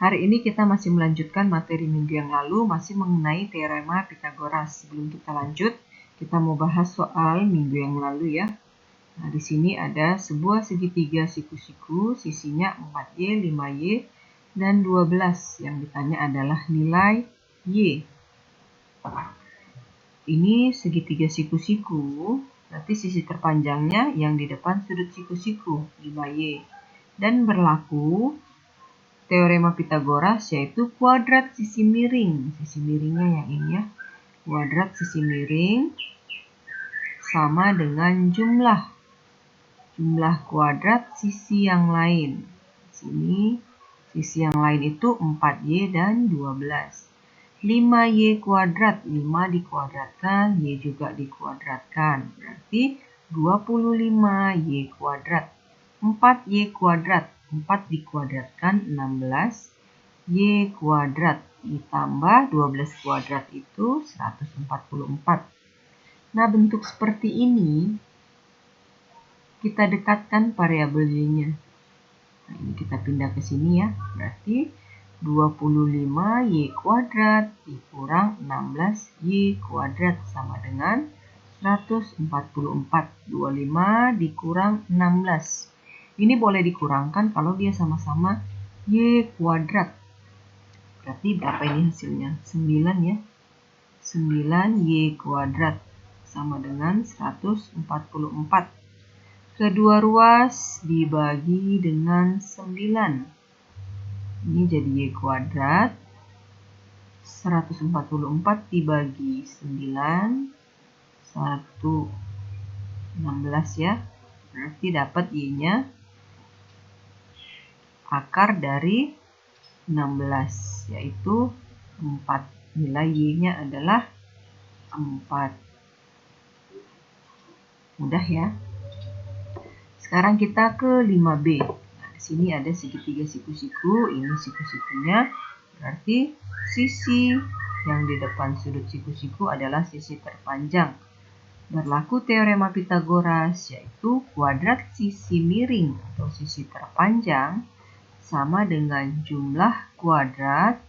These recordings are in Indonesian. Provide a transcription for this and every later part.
Hari ini kita masih melanjutkan materi minggu yang lalu, masih mengenai teorema Pitagoras. Sebelum kita lanjut, kita mau bahas soal minggu yang lalu ya. Nah, di sini ada sebuah segitiga siku-siku, sisinya 4Y, 5Y, dan 12. Yang ditanya adalah nilai Y. Ini segitiga siku-siku, berarti sisi terpanjangnya yang di depan sudut siku-siku, 5Y. Dan berlaku teorema Pitagoras, yaitu kuadrat sisi miring. Sisi miringnya yang ini ya. Kuadrat sisi miring sama dengan jumlah kuadrat sisi yang lain. Sini sisi yang lain itu 4Y dan 12. 5Y kuadrat, 5 dikuadratkan, Y juga dikuadratkan. Berarti 25Y kuadrat. 4Y kuadrat, 4 dikuadratkan 16. Y kuadrat ditambah 12 kuadrat itu 144. Nah, bentuk seperti ini kita dekatkan variabel Y-nya. Nah, ini kita pindah ke sini ya. Berarti 25Y kuadrat dikurang 16Y kuadrat sama dengan 144. 25 dikurang 16. Ini boleh dikurangkan kalau dia sama-sama Y kuadrat. Berarti berapa ini hasilnya? 9 ya. 9Y kuadrat sama dengan 144. Kedua ruas dibagi dengan 9. Ini jadi Y kuadrat. 144 dibagi 9. 16 ya. Berarti dapat Y-nya akar dari 16, yaitu 4. Nilai Y-nya adalah 4. Mudah ya. Sekarang kita ke 5B. Nah, di sini ada segitiga siku-siku, ini siku-sikunya. Berarti sisi yang di depan sudut siku-siku adalah sisi terpanjang. Berlaku teorema Pitagoras, yaitu kuadrat sisi miring atau sisi terpanjang sama dengan jumlah kuadrat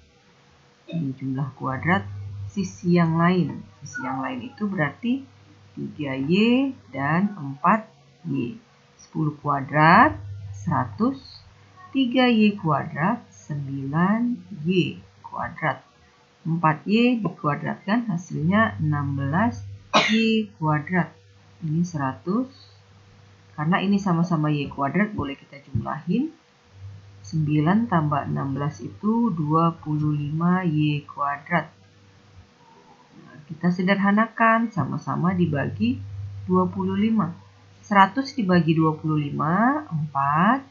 sisi yang lain. Sisi yang lain itu berarti 3Y dan 4Y. 10 kuadrat 100, 3Y kuadrat 9Y kuadrat. 4Y dikuadratkan hasilnya 16Y kuadrat. Ini 100. Karena ini sama-sama Y kuadrat, boleh kita jumlahin. 9 tambah 16 itu 25Y kuadrat. Nah, kita sederhanakan, sama-sama dibagi 25. 100 dibagi 25, 4.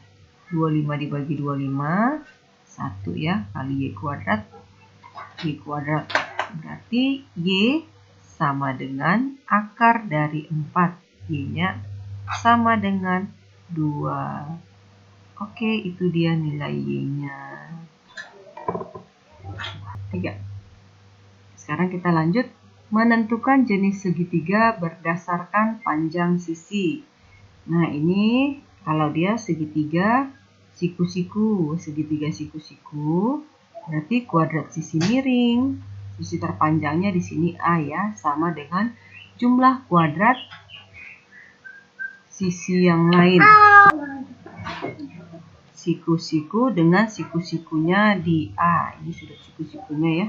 25 dibagi 25, 1 ya, kali Y kuadrat. Y kuadrat. Berarti Y sama dengan akar dari 4. Y-nya sama dengan 2. Oke, itu dia nilai Y-nya. 3. Sekarang kita lanjut. Menentukan jenis segitiga berdasarkan panjang sisi. Nah, ini kalau dia segitiga siku-siku, berarti kuadrat sisi miring, sisi terpanjangnya di sini A ya, sama dengan jumlah kuadrat sisi yang lain. Siku-siku dengan siku-sikunya di A. Ini sudut siku-sikunya ya.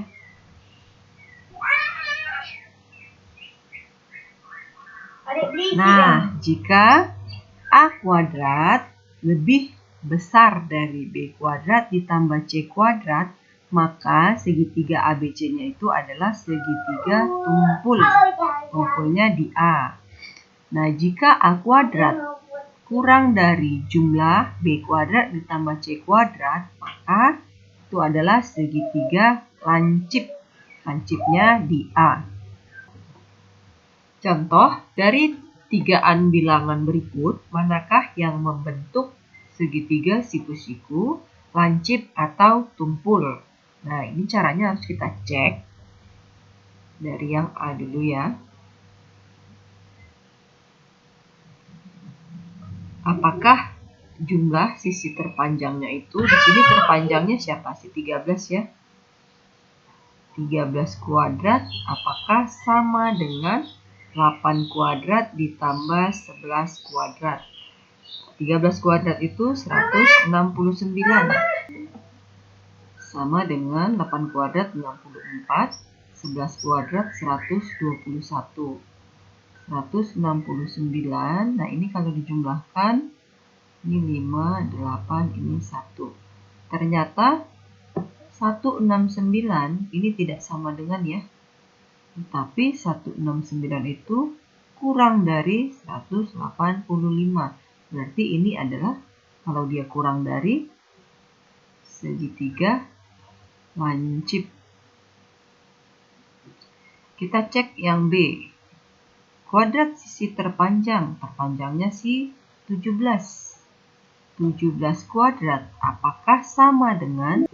Nah, jika A kuadrat lebih besar dari B kuadrat ditambah C kuadrat, maka segitiga ABC-nya itu adalah segitiga tumpul. Tumpulnya di A. Nah, jika A kuadrat kurang dari jumlah B kuadrat ditambah C kuadrat, maka itu adalah segitiga lancip. Lancipnya di A. Contoh, dari tigaan bilangan berikut, manakah yang membentuk segitiga siku-siku, lancip, atau tumpul? Nah, ini caranya harus kita cek. Dari yang A dulu ya. Apakah jumlah sisi terpanjangnya itu, di sini terpanjangnya siapa sih? 13 ya. 13 kuadrat apakah sama dengan 8 kuadrat ditambah 11 kuadrat? 13 kuadrat itu 169. Sama dengan 8 kuadrat 64, 11 kuadrat 121. 169. Nah, ini kalau dijumlahkan ini 5, 8, ini 1. Ternyata 169 ini tidak sama dengan ya. Tapi 169 itu kurang dari 185. Berarti ini adalah kalau dia kurang dari segitiga lancip. Kita cek yang B. Kuadrat sisi terpanjang. Terpanjangnya sih 17. 17 kuadrat apakah sama dengan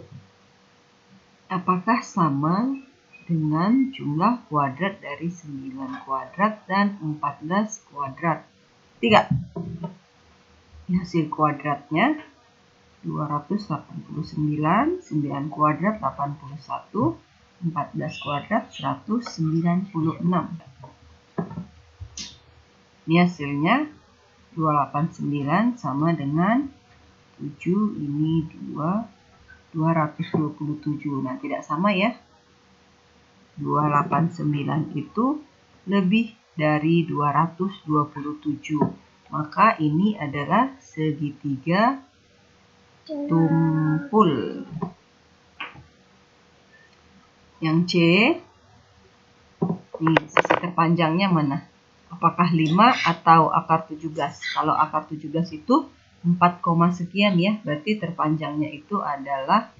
jumlah kuadrat dari 9 kuadrat dan 14 kuadrat? 3. Hasil kuadratnya 289, 9 kuadrat 81, 14 kuadrat 196. Ini hasilnya 289 sama dengan 7, ini 227. Nah, tidak sama ya. 289 itu lebih dari 227. Maka ini adalah segitiga tumpul. Yang C, nih sisi terpanjangnya mana? Apakah 5 atau akar 17? Kalau akar 17 itu 4, sekian ya. Berarti terpanjangnya itu adalah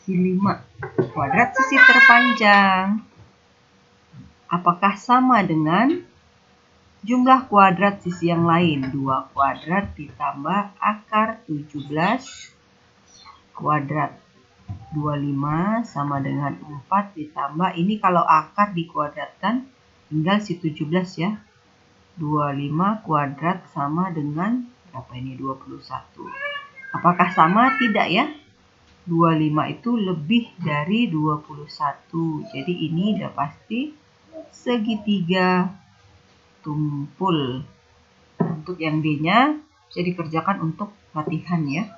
si 5. Kuadrat sisi terpanjang apakah sama dengan jumlah kuadrat sisi yang lain? 2 kuadrat ditambah akar 17 kuadrat. 25 sama dengan 4 ditambah, ini kalau akar dikuadratkan tinggal si 17 ya. 25 kuadrat sama dengan berapa ini? 21. Apakah sama? Tidak ya. 25 itu lebih dari 21. Jadi ini udah pasti segitiga tumpul. Untuk yang D-nya bisa dikerjakan untuk latihan ya.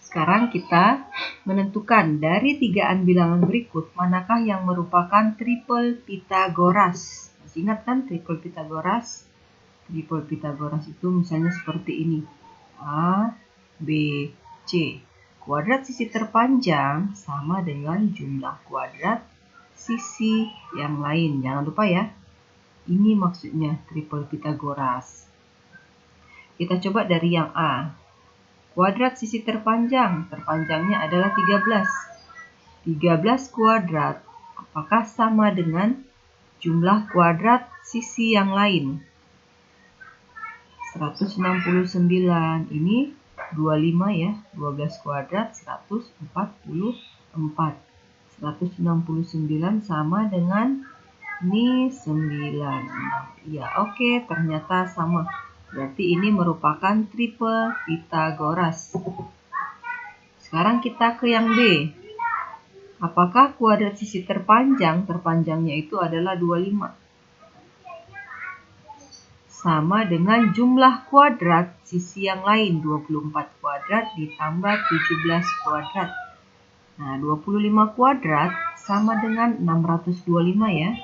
Sekarang kita menentukan dari tigaan bilangan berikut manakah yang merupakan triple Pythagoras. Masih ingat kan triple Pythagoras? Triple Pythagoras itu misalnya seperti ini. A, B, C. Kuadrat sisi terpanjang sama dengan jumlah kuadrat sisi yang lain. Jangan lupa ya. Ini maksudnya triple Pythagoras. Kita coba dari yang A. Kuadrat sisi terpanjang. Terpanjangnya adalah 13. 13 kuadrat. Apakah sama dengan jumlah kuadrat sisi yang lain? 169. Ini 25 ya. 12 kuadrat 144. 169 sama dengan ini 9. Ya, oke, ternyata sama. Berarti ini merupakan triple Pythagoras. Sekarang kita ke yang B. Apakah kuadrat sisi terpanjang? Terpanjangnya itu adalah 25. Sama dengan jumlah kuadrat sisi yang lain. 24 kuadrat ditambah 17 kuadrat. Nah, 25 kuadrat sama dengan 625 ya.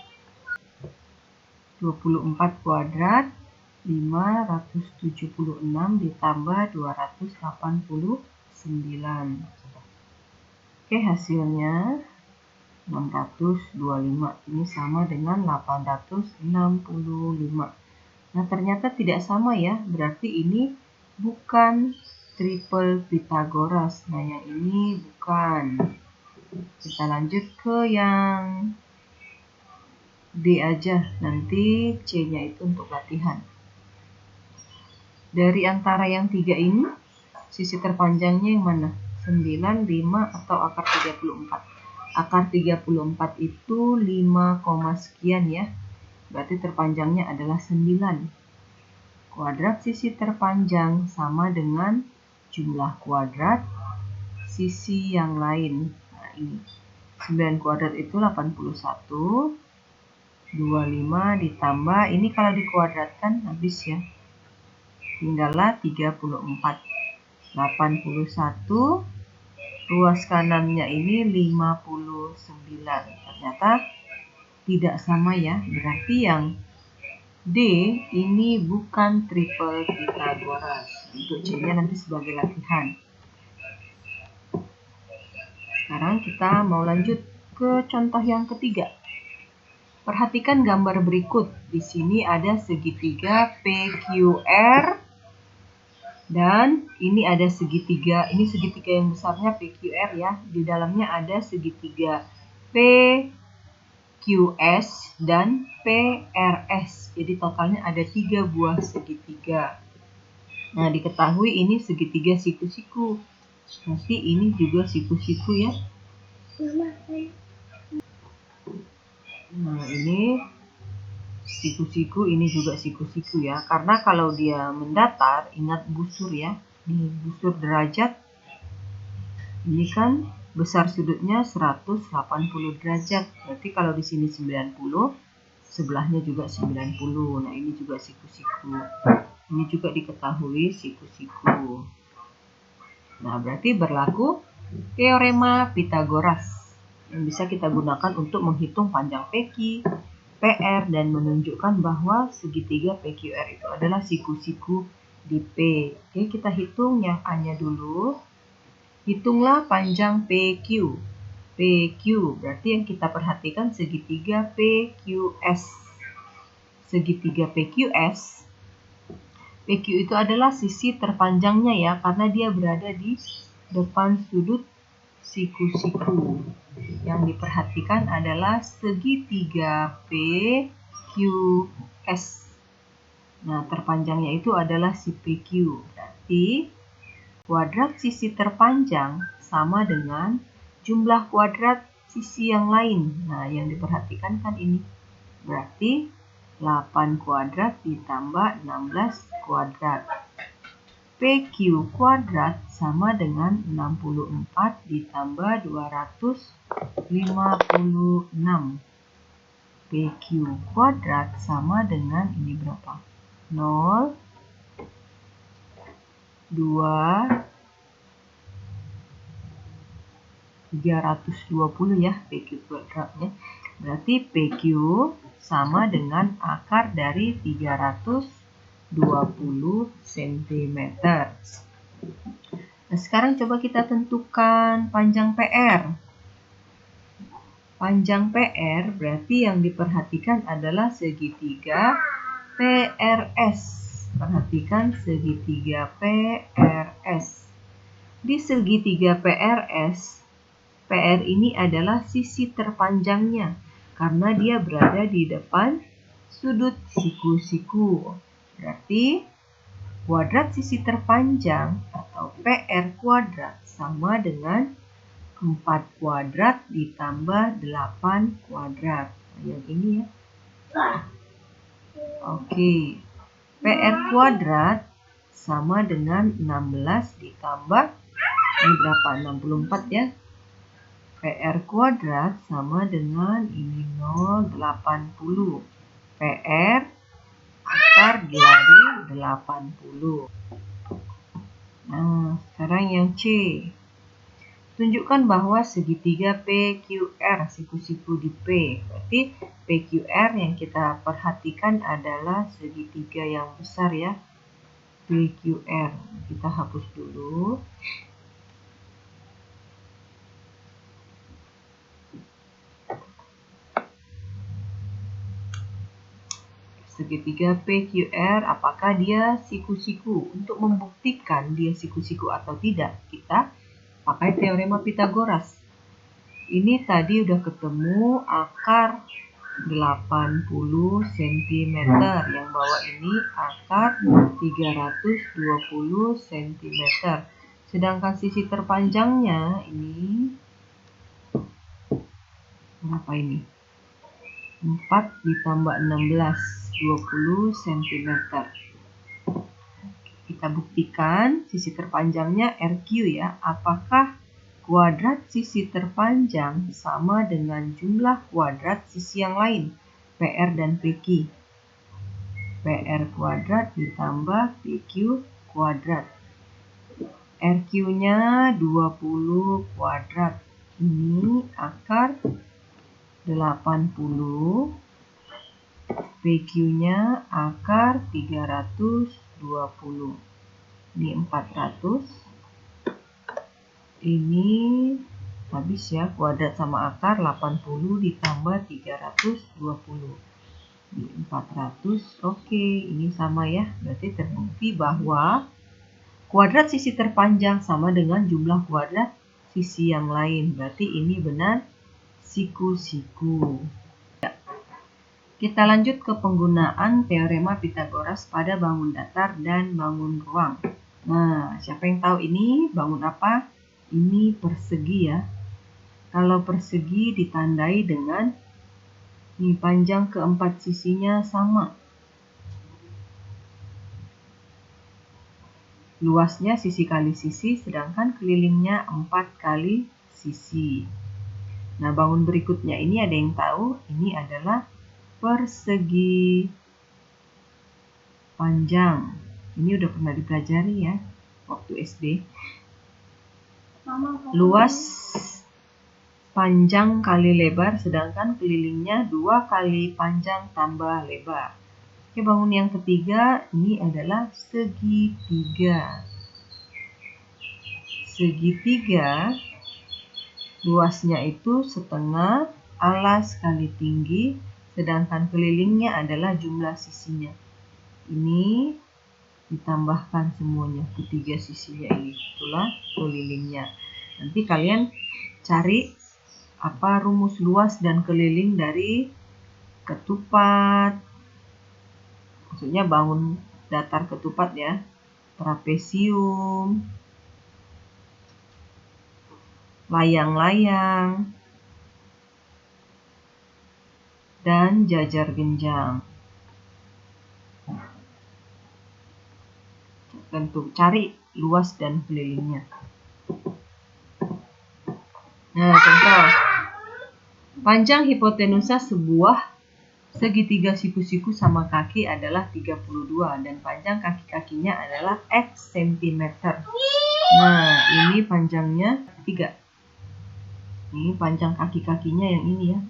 24 kuadrat 576 ditambah 289. Oke, hasilnya 625. Ini sama dengan 865. Nah, ternyata tidak sama ya. Berarti ini bukan triple Pythagoras. Nah, yang ini bukan. Kita lanjut ke yang D aja. Nanti C-nya itu untuk latihan. Dari antara yang 3 ini, sisi terpanjangnya yang mana? 9, 5, atau akar 34? Akar 34 itu 5, sekian ya. Berarti terpanjangnya adalah 9. kuadrat sisi terpanjang sama dengan jumlah kuadrat sisi yang lain. Nah, ini 9 kuadrat itu 81, 25 ditambah, ini kalau dikuadratkan habis ya, tinggallah 34. 81, ruas kanannya ini 59. Ternyata tidak sama ya, berarti yang D ini bukan triple Pythagoras. Untuk C-nya nanti sebagai latihan. Sekarang kita mau lanjut ke contoh yang ketiga. Perhatikan gambar berikut. Di sini ada segitiga PQR dan ini ada segitiga. Ini segitiga yang besarnya PQR ya. Di dalamnya ada segitiga PQS dan PRS. Jadi totalnya ada 3 buah segitiga. Nah, diketahui ini segitiga siku-siku. Nanti ini juga siku-siku ya. Nah, ini siku-siku, ini juga siku-siku ya. Karena kalau dia mendatar, ingat busur ya. Ini busur derajat. Ini kan besar sudutnya 180 derajat. Berarti kalau di sini 90, sebelahnya juga 90. Nah, ini juga siku-siku. Ini juga diketahui siku-siku. Nah, berarti berlaku teorema Pythagoras yang bisa kita gunakan untuk menghitung panjang PQ, PR, dan menunjukkan bahwa segitiga PQR itu adalah siku-siku di P. Oke, kita hitung yang A-nya dulu. Hitunglah panjang PQ. PQ berarti yang kita perhatikan segitiga PQS. Segitiga PQS. PQ itu adalah sisi terpanjangnya ya, karena dia berada di depan sudut siku-siku. Yang diperhatikan adalah segitiga PQS. Nah, terpanjangnya itu adalah si PQ. Berarti kuadrat sisi terpanjang sama dengan jumlah kuadrat sisi yang lain. Nah, yang diperhatikan kan ini. Berarti 8 kuadrat ditambah 16 kuadrat. PQ kuadrat sama dengan 64 ditambah 256. PQ kuadrat sama dengan ini berapa? 0, 2, 320 ya PQ kuadratnya. Berarti PQ sama dengan akar dari 320 cm. Nah, sekarang coba kita tentukan panjang PR. Panjang PR berarti yang diperhatikan adalah segitiga PRS. Perhatikan segitiga PRS. Di segitiga PRS, PR ini adalah sisi terpanjangnya karena dia berada di depan sudut siku-siku. Berarti kuadrat sisi terpanjang atau PR kuadrat sama dengan 4 kuadrat ditambah 8 kuadrat. Nah, yang ini ya. Oke. PR kuadrat sama dengan 16 ditambah ini berapa? 64 ya. PR kuadrat sama dengan ini 0,80. PR akar dari 80. Nah, sekarang yang C. Tunjukkan bahwa segitiga PQR siku-siku di P. Berarti PQR yang kita perhatikan adalah segitiga yang besar ya. PQR. Kita hapus dulu. Segitiga PQR, apakah dia siku-siku? Untuk membuktikan dia siku-siku atau tidak, kita pakai teorema Pythagoras. Ini tadi udah ketemu akar 80 cm. Yang bawah ini akar 320 cm. Sedangkan sisi terpanjangnya ini berapa ini? 4 ditambah 16, 20 cm. Kita buktikan sisi terpanjangnya RQ ya. Apakah kuadrat sisi terpanjang sama dengan jumlah kuadrat sisi yang lain, PR dan PQ? PR kuadrat ditambah PQ kuadrat. RQ-nya 20 kuadrat. Ini akar 80. PQ-nya akar 320. Ini 400. Ini habis ya, kuadrat sama akar 80 ditambah 320. Ini 400. Oke, ini sama ya. Berarti terbukti bahwa kuadrat sisi terpanjang sama dengan jumlah kuadrat sisi yang lain. Berarti ini benar siku-siku. Kita lanjut ke penggunaan teorema Pythagoras pada bangun datar dan bangun ruang. Nah, siapa yang tahu ini bangun apa? Ini persegi ya. Kalau persegi ditandai dengan ini panjang keempat sisinya sama. Luasnya sisi kali sisi, sedangkan kelilingnya 4 kali sisi. Nah, bangun berikutnya ini ada yang tahu? Ini adalah persegi panjang. Ini udah pernah dipelajari ya waktu SD. Luas panjang kali lebar, sedangkan kelilingnya 2 kali panjang tambah lebar. Oke, bangun yang ketiga ini adalah segitiga. Segitiga luasnya itu setengah alas kali tinggi, sedangkan kelilingnya adalah jumlah sisinya. Ini ditambahkan semuanya, ketiga sisinya ini, itulah kelilingnya. Nanti kalian cari apa rumus luas dan keliling dari ketupat. Maksudnya bangun datar ketupat ya, trapesium, layang-layang, dan jajar genjang. Tentu cari luas dan kelilingnya. Nah, contoh. Panjang hipotenusa sebuah segitiga siku-siku sama kaki adalah 32 dan panjang kaki-kakinya adalah X cm. Nah, ini panjangnya 3. Ini panjang kaki-kakinya yang ini ya,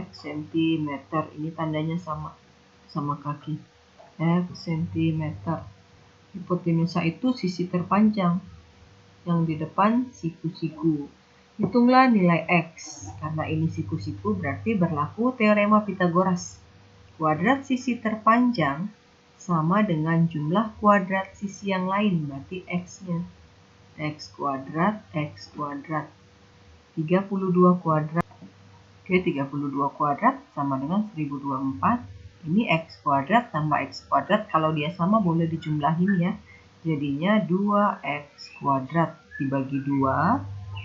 X cm. Ini tandanya sama kaki. X cm. Hipotenusa itu sisi terpanjang. Yang di depan siku-siku. Hitunglah nilai X. Karena ini siku-siku berarti berlaku teorema Pythagoras. Kuadrat sisi terpanjang sama dengan jumlah kuadrat sisi yang lain. Berarti X-nya. X kuadrat, X kuadrat. 32 kuadrat. Oke, 32 kuadrat sama dengan 1024. Ini X kuadrat tambah X kuadrat. Kalau dia sama boleh dijumlahin ya. Jadinya 2X kuadrat dibagi 2.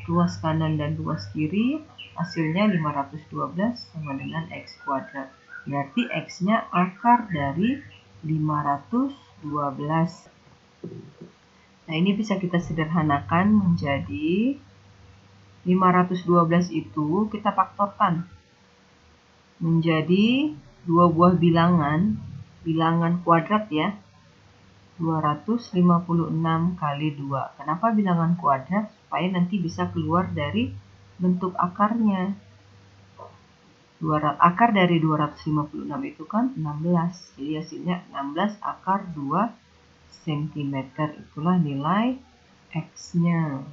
Luas kanan dan luas kiri. Hasilnya 512 sama dengan X kuadrat. Berarti X-nya akar dari 512. Nah, ini bisa kita sederhanakan menjadi 512 itu kita faktorkan menjadi 2 buah bilangan kuadrat ya. 256 kali 2. Kenapa bilangan kuadrat? Supaya nanti bisa keluar dari bentuk akarnya. Akar dari 256 itu kan 16. Jadi hasilnya 16 akar 2 cm. Itulah nilai X-nya.